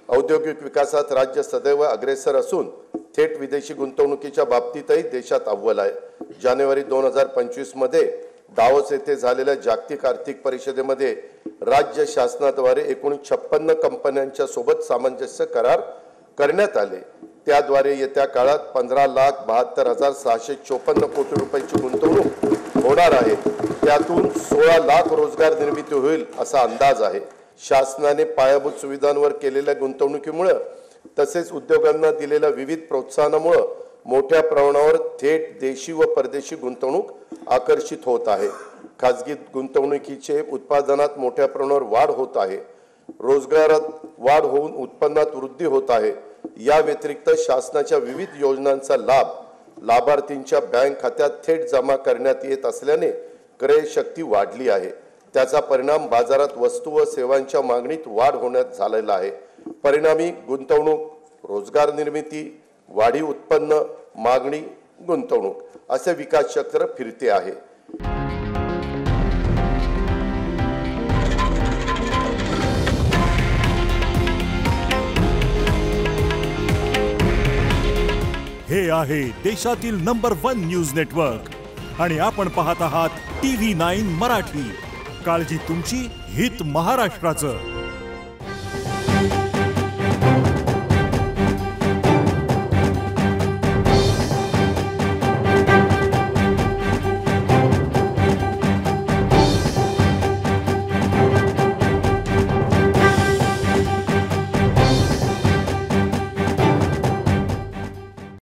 औद्योगिक विकासात राज्य सदैव अग्रेसर असून थेट विदेशी गुंतवणुकीच्या बाबतीतही देशात अव्वल आहे। जानेवारी 2025 मध्ये दावोस येथे झालेल्या जागतिक आर्थिक परिषदेमध्ये राज्य शासनाद्वारे एकूण 56 कंपन्यांच्या सोबत सामंजस्य करार करण्यात आले। त्याद्वारे येत्या काळात 15,72,654 कोटी रुपयांची गुंतवणूक होणार आहे। त्यातून 16 लाख रोजगार निर्मिती होईल असा अंदाज आहे। शासनाने पायाभूत सुविधांवर केलेल्या गुंतवणुकीमुळे तसेच उद्योगांना दिलेल्या विविध प्रोत्साहनामुळे मोठ्या प्रमाणावर थेट देशी व परदेशी गुंतवणूक आकर्षित होत आहे। खासगी गुंतवणुकीचे उत्पादनात मोठ्या प्रमाणावर वाढ होत आहे। रोजगारात वाढ होऊन उत्पन्नात वृद्धी होत आहे। या व्यतिरिक्त शासनाच्या विविध योजनांचा लाभ लाभार्थींच्या बँक खात्यात थेट जमा करण्यात येत असल्याने क्रय शक्ती वाढली आहे। त्याचा परिणाम बाजारात वस्तू व सेवांच्या मागणीत वाढ होण्यात झालेला आहे। परिणामी गुंतवणूक, रोजगार निर्मिती, वाढी उत्पन्न, मागणी, गुंतवणूक असे विकास चक्र फिरते आहे। हे आहे देशातील नंबर 1 न्यूज नेटवर्क आणि आपण पाहत आहात TV9 मराठी। काळजी तुमची, हित महाराष्ट्राचं।